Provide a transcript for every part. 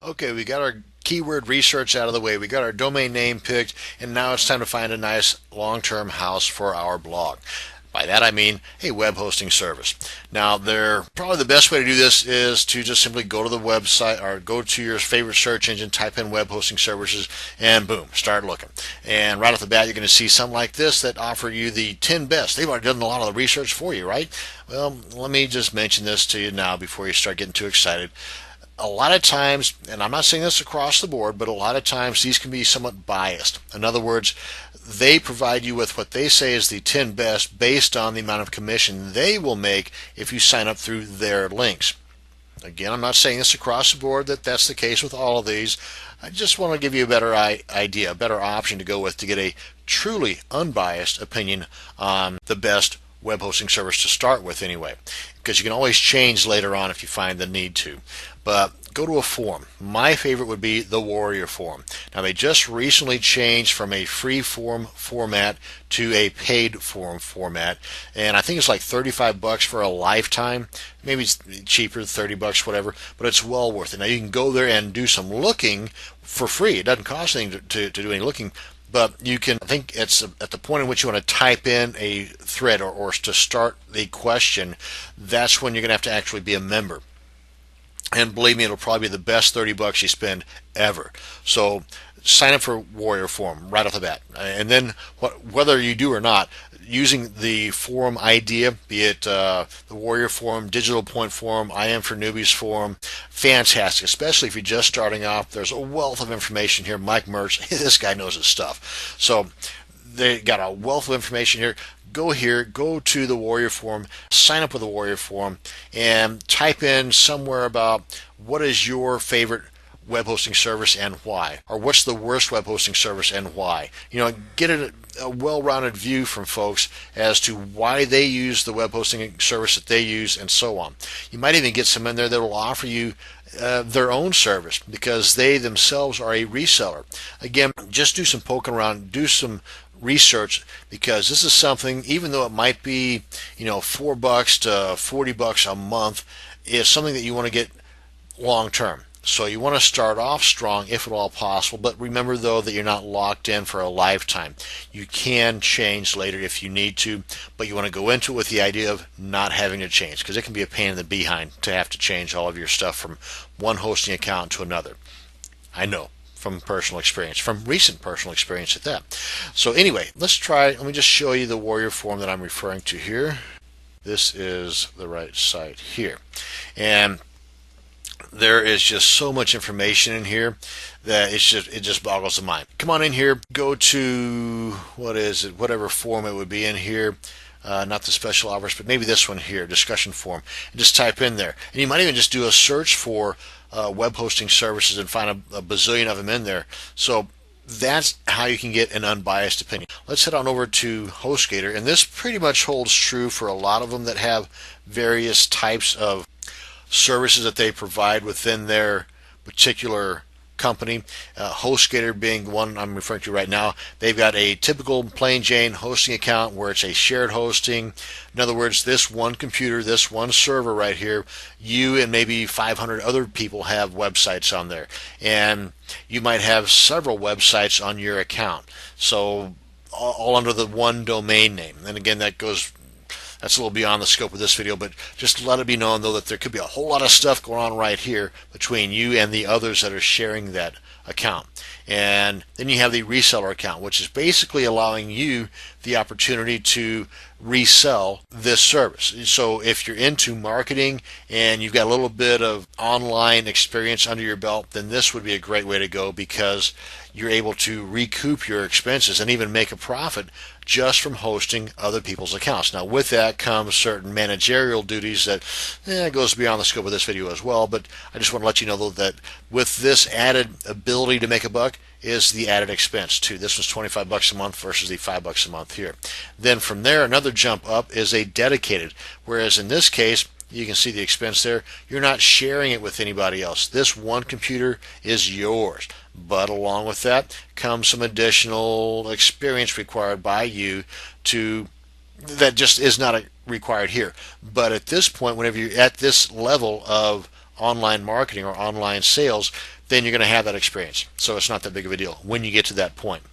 Okay, we got our keyword research out of the way. We got our domain name picked, and now it's time to find a nice long-term house for our blog. By that I mean a web hosting service. Now, probably the best way to do this is to just simply go to the website or go to your favorite search engine, type in web hosting services, and boom, start looking. And right off the bat, you're going to see some like this that offer you the 10 best. They've already done a lot of the research for you, right? Well, let me just mention this to you now before you start getting too excited. A lot of times, and I'm not saying this across the board, but a lot of times these can be somewhat biased. In other words, they provide you with what they say is the 10 best based on the amount of commission they will make if you sign up through their links. Again, I'm not saying this across the board that that's the case with all of these. I just want to give you a better idea, a better option to go with to get a truly unbiased opinion on the best web hosting service to start with anyway, because you can always change later on if you find the need to. But go to a forum. My favorite would be the Warrior Forum. Now, they just recently changed from a free forum format to a paid forum format, and I think it's like $35 for a lifetime. Maybe it's cheaper, $30, whatever, but it's well worth it. Now, you can go there and do some looking for free. It doesn't cost anything to do any looking, but you can, I think it's at the point in which you want to type in a thread or to start the question, that's when you're going to have to actually be a member. And believe me, it'll probably be the best $30 you spend ever. So sign up for Warrior Forum right off the bat. And then whether you do or not, using the forum idea, be it the Warrior Forum, Digital Point Forum, I Am for Newbies Forum, fantastic, especially if you're just starting off. There's a wealth of information here. Mike Mertz, this guy knows his stuff. So they got a wealth of information here. Go here, go to the Warrior Forum, sign up with the Warrior Forum, and type in somewhere about what is your favorite web hosting service and why, or what's the worst web hosting service and why. Get a well-rounded view from folks as to why they use the web hosting service that they use and so on. You might even get some in there that will offer you their own service because they themselves are a reseller. Again, just do some poking around, do some research, because this is something, even though it might be $4 to $40 a month, is something that you want to get long term. So you want to start off strong if at all possible, but remember though that you're not locked in for a lifetime. You can change later if you need to, but you want to go into it with the idea of not having to change, because it can be a pain in the behind to have to change all of your stuff from one hosting account to another. I know from personal experience, from recent personal experience at that. So anyway, let me just show you the Warrior Forum that I'm referring to here. This is the right site here. And there is just so much information in here that it just boggles the mind. Come on in here, go to whatever forum it would be in here. Not the special offers, but maybe this one here, discussion forum, and just type in there. And you might even just do a search for web hosting services and find a bazillion of them in there. So that's how you can get an unbiased opinion. Let's head on over to HostGator, and this pretty much holds true for a lot of them that have various types of services that they provide within their particular company. HostGator being the one I'm referring to right now. They've got a typical plain Jane hosting account where it's a shared hosting. In other words, this one computer, this one server right here, you and maybe 500 other people have websites on there. And you might have several websites on your account. So all under the one domain name. And again, that's a little beyond the scope of this video, but just let it be known, though, that there could be a whole lot of stuff going on right here between you and the others that are sharing that account. And then you have the reseller account, which is basically allowing you the opportunity to resell this service. So if you're into marketing and you've got a little bit of online experience under your belt, then this would be a great way to go, because you're able to recoup your expenses and even make a profit just from hosting other people's accounts. Now, with that comes certain managerial duties that goes beyond the scope of this video as well, but I just want to let you know, though, that with this added ability to make a buck is the added expense too. This was $25 a month versus the $5 a month here. Then from there, another jump up is a dedicated, whereas in this case, you can see the expense there. You're not sharing it with anybody else. This one computer is yours. But along with that comes some additional experience required by you that just is not required here. But at this point, whenever you're at this level of online marketing or online sales, then you're going to have that experience. So it's not that big of a deal when you get to that point.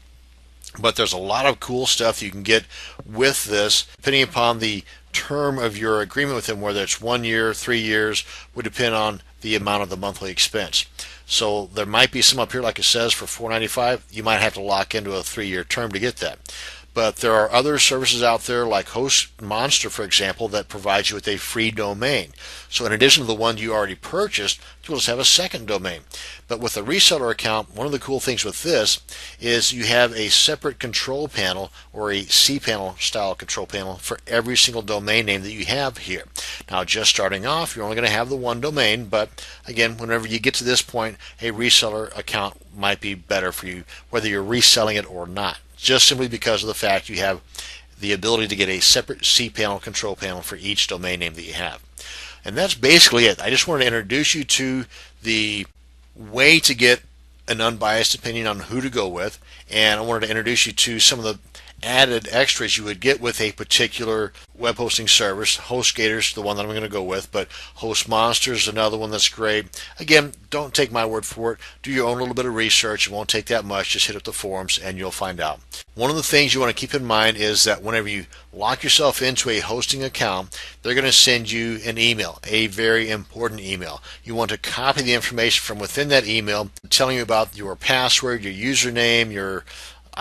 But there's a lot of cool stuff you can get with this, depending upon the term of your agreement with them, whether it's 1 year, 3 years, would depend on the amount of the monthly expense. So there might be some up here, like it says, for $4.95. You might have to lock into a 3-year term to get that. But there are other services out there like HostMonster, for example, that provides you with a free domain. So in addition to the one you already purchased, you'll just have a second domain. But with a reseller account, one of the cool things with this is you have a separate control panel or a cPanel style control panel for every single domain name that you have here. Now, just starting off, you're only going to have the one domain, but again, whenever you get to this point, a reseller account might be better for you, whether you're reselling it or not, just simply because of the fact you have the ability to get a separate cPanel control panel for each domain name that you have. And that's basically it. I just wanted to introduce you to the way to get an unbiased opinion on who to go with, and I wanted to introduce you to some of the added extras you would get with a particular web hosting service. HostGator's the one that I'm going to go with, but HostMonster is another one that's great. Again, don't take my word for it. Do your own little bit of research. It won't take that much. Just hit up the forums and you'll find out. One of the things you want to keep in mind is that whenever you lock yourself into a hosting account, they're going to send you an email, a very important email. You want to copy the information from within that email, telling you about your password, your username, your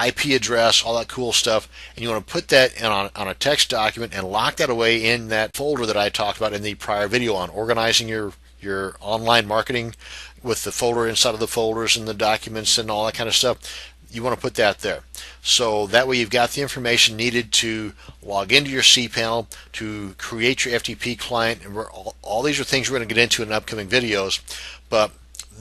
IP address, all that cool stuff, and you want to put that on a text document and lock that away in that folder that I talked about in the prior video on organizing your online marketing, with the folder inside of the folders and the documents and all that kind of stuff. You want to put that there. So that way you've got the information needed to log into your cPanel, to create your FTP client, and all these are things we're going to get into in upcoming videos. But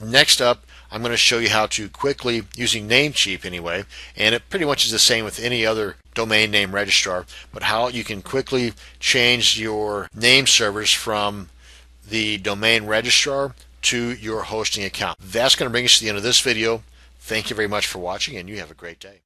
next up, I'm going to show you how to quickly, using Namecheap anyway, and it pretty much is the same with any other domain name registrar, but how you can quickly change your name servers from the domain registrar to your hosting account. That's going to bring us to the end of this video. Thank you very much for watching, and you have a great day.